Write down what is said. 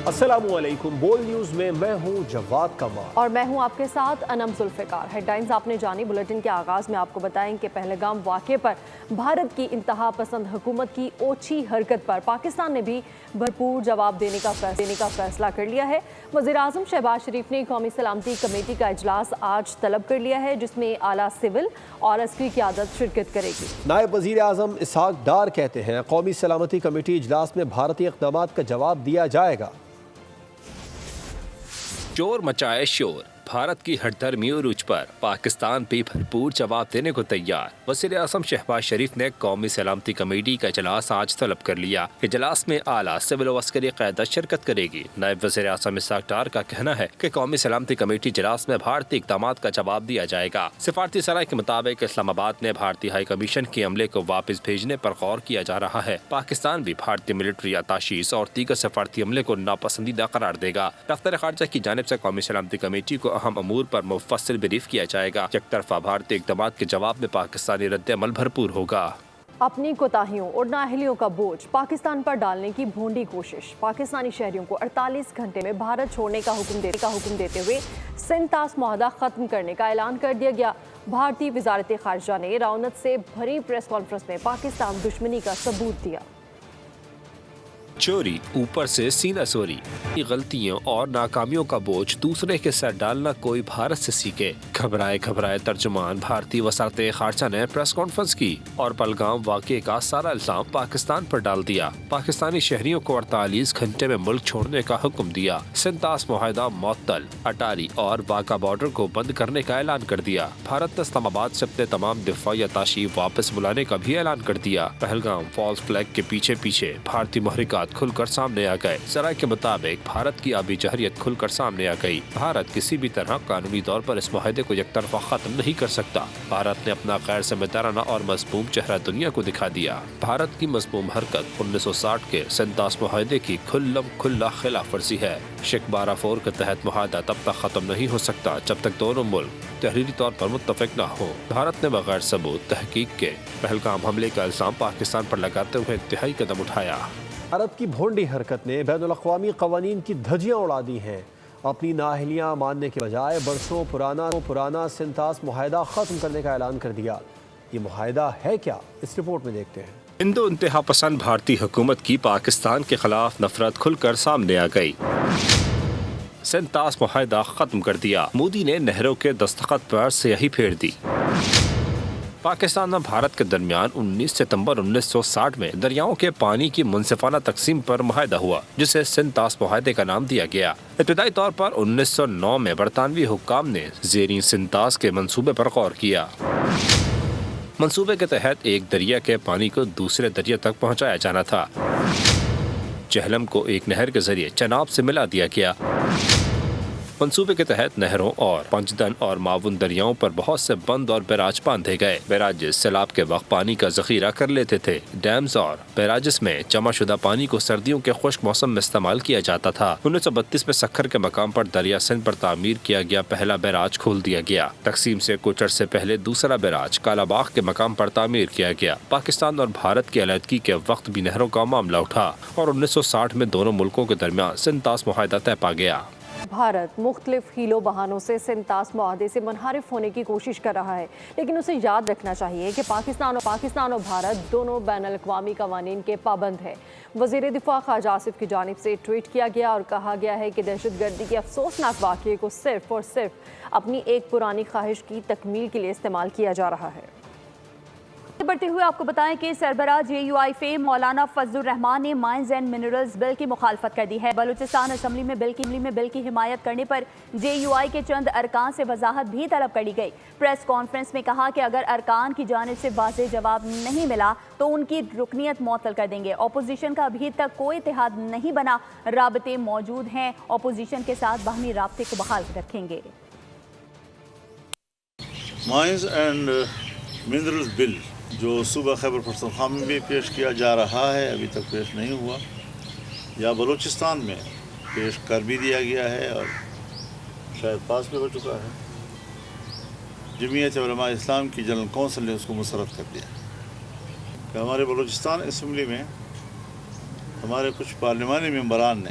السلام علیکم، بول نیوز میں ہوں جواد کمال اور میں ہوں آپ کے ساتھ انم ذوالفقار۔ ہیڈ لائنز آپ نے جانی۔ بلیٹن کے آغاز میں آپ کو بتائیں کہ پہلگام واقعے پر بھارت کی انتہا پسند حکومت کی اوچھی حرکت پر پاکستان نے بھی بھرپور جواب دینے کا فیصلہ کر لیا ہے۔ وزیر اعظم شہباز شریف نے قومی سلامتی کمیٹی کا اجلاس آج طلب کر لیا ہے، جس میں اعلیٰ سول اور عسکری قیادت شرکت کرے گی۔ نائب وزیر اعظم اسحاق ڈار کہتے ہیں قومی سلامتی کمیٹی اجلاس میں بھارتی اقدامات کا جواب دیا جائے گا۔ شور مچائے شور، بھارت کی ہٹ دھرمی عروج پر پاکستان بھی بھرپور جواب دینے کو تیار۔ وزیر اعظم شہباز شریف نے قومی سلامتی کمیٹی کا اجلاس آج طلب کر لیا۔ اجلاس میں اعلیٰ سول و عسکری قیادت شرکت کرے گی۔ نائب وزیر اعظم اسحاق ڈار کا کہنا ہے کہ قومی سلامتی کمیٹی اجلاس میں بھارتی اقدامات کا جواب دیا جائے گا۔ سفارتی سرائے کے مطابق اسلام آباد میں بھارتی ہائی کمیشن کے عملے کو واپس بھیجنے پر غور کیا جا رہا ہے۔ پاکستان بھی بھارتی ملٹری اتاشیز اور دیگر سفارتی عملے کو ناپسندیدہ قرار دے گا۔ دفتر خارجہ کی جانب سے قومی سلامتی کمیٹی کو اہم امور پر مفصل بریف کیا جائے گا۔ یک طرفہ بھارتی اقدامات کے جواب میں پاکستانی رد عمل بھرپور ہوگا۔ اپنی کوتاہیوں اور نااہلیوں کا بوجھ پاکستان پر ڈالنے کی بھونڈی کوشش۔ پاکستانی شہریوں کو 48 گھنٹے میں بھارت چھوڑنے کا حکم دیتے ہوئے سندھ طاس معاہدہ ختم کرنے کا اعلان کر دیا گیا۔ بھارتی وزارت خارجہ نے رونت سے بھری پریس کانفرنس میں پاکستان دشمنی کا ثبوت دیا۔ چوری اوپر سے سینہ سوری، غلطیوں اور ناکامیوں کا بوجھ دوسرے کے سر ڈالنا کوئی بھارت سے سیکھے۔ گھبرائے ترجمان بھارتی وزارت خارجہ نے پریس کانفرنس کی اور پہلگام واقعے کا سارا الزام پاکستان پر ڈال دیا۔ پاکستانی شہریوں کو 48 گھنٹے میں ملک چھوڑنے کا حکم دیا۔ سندھ طاس معاہدہ معطل، اٹاری اور واگا بارڈر کو بند کرنے کا اعلان کر دیا۔ بھارت نے اسلام آباد سے اپنے تمام دفاعی اتاشی واپس بلانے کا بھی اعلان کر دیا۔ پہلگام فالس فلیگ کے پیچھے بھارتی محرکات کھل کر سامنے آ گئے۔ ذرائع کے مطابق بھارت کی آبی جہریت کھل کر سامنے آ گئی۔ بھارت کسی بھی طرح قانونی طور پر اس معاہدے کو یک طرفہ ختم نہیں کر سکتا۔ بھارت نے اپنا غیر ذمہ دارانہ اور مذموم چہرہ دنیا کو دکھا دیا۔ بھارت کی مذموم حرکت 1960 کے سندھ طاس معاہدے کی کھلا خلاف ورزی ہے۔ شک 12 کے تحت معاہدہ تب تک ختم نہیں ہو سکتا جب تک دونوں ملک تحریری طور پر متفق نہ ہوں۔ بھارت نے بغیر ثبوت تحقیق کے پہلگام حملے کا الزام پاکستان پر لگاتے ہوئے انتہائی قدم اٹھایا۔ بھارت کی بھونڈی حرکت نے بین الاقوامی قوانین کی دھجیاں اڑا دی ہیں۔ اپنی نااہلیاں ماننے کے بجائے برسوں پرانا سندھ طاس معاہدہ ختم کرنے کا اعلان کر دیا۔ یہ معاہدہ ہے کیا؟ اس رپورٹ میں دیکھتے ہیں۔ ہندو انتہا پسند بھارتی حکومت کی پاکستان کے خلاف نفرت کھل کر سامنے آ گئی۔ سندھ طاس معاہدہ ختم کر دیا۔ مودی نے نہرو کے دستخط پر سیاہی پھیر دی۔ پاکستان اور بھارت کے درمیان 19 ستمبر 1960 میں دریاؤں کے پانی کی منصفانہ تقسیم پر معاہدہ ہوا، جسے سندھ طاس معاہدے کا نام دیا گیا۔ ابتدائی طور پر 1909 میں برطانوی حکام نے زیریں سندھ طاس کے منصوبے پر غور کیا۔ منصوبے کے تحت ایک دریا کے پانی کو دوسرے دریا تک پہنچایا جانا تھا۔ جہلم کو ایک نہر کے ذریعے چناب سے ملا دیا گیا۔ منصوبے کے تحت نہروں اور پنجدن اور معاون دریاؤں پر بہت سے بند اور بیراج باندھے گئے۔ بیراجز سیلاب کے وقت پانی کا ذخیرہ کر لیتے تھے۔ ڈیمز اور بیراجز میں جمع شدہ پانی کو سردیوں کے خشک موسم میں استعمال کیا جاتا تھا۔ 1932 میں سکھر کے مقام پر دریا سندھ پر تعمیر کیا گیا پہلا بیراج کھول دیا گیا۔ تقسیم سے کچھ عرصے پہلے دوسرا بیراج کالا باغ کے مقام پر تعمیر کیا گیا۔ پاکستان اور بھارت کی علیحدگی کے وقت بھی نہروں کا معاملہ اٹھا اور 1960 میں دونوں ملکوں کے درمیان سندھ طاس معاہدہ طے پا گیا۔ بھارت مختلف حیلوں بہانوں سے سندھ طاس معاہدے سے منحرف ہونے کی کوشش کر رہا ہے، لیکن اسے یاد رکھنا چاہیے کہ پاکستان اور بھارت دونوں بین الاقوامی قوانین کے پابند ہیں۔ وزیر دفاع خواجہ آصف کی جانب سے ٹویٹ کیا گیا اور کہا گیا ہے کہ دہشت گردی کے افسوسناک واقعے کو صرف اور صرف اپنی ایک پرانی خواہش کی تکمیل کے لیے استعمال کیا جا رہا ہے۔ بڑھتے ہوئے آپ کو بتائیں کہ سربراہ JUI فیم مولانا فضل الرحمان نے مائنز اینڈ منرلز بل کی مخالفت کر دی ہے۔ بلوچستان اسمبلی میں بل کی حمایت کرنے پر JUI کے چند ارکان سے وضاحت بھی طلب کر لی گئی۔ پریس کانفرنس میں کہا کہ اگر ارکان کی جانب سے واضح جواب نہیں ملا تو ان کی رکنیت معطل کر دیں گے۔ اپوزیشن کا ابھی تک کوئی اتحاد نہیں بنا، رابطے موجود ہیں، اپوزیشن کے ساتھ باہمی رابطے کو بحال رکھیں گے۔ مائنز اینڈ منرلز بل جو صوبہ خیبر پختونخوا میں بھی پیش کیا جا رہا ہے، ابھی تک پیش نہیں ہوا، یا بلوچستان میں پیش کر بھی دیا گیا ہے اور شاید پاس بھی ہو چکا ہے۔ جمعیت علماء اسلام کی جنرل کونسل نے اس کو مسترد کر دیا کہ ہمارے بلوچستان اسمبلی میں ہمارے کچھ پارلیمانی ممبران نے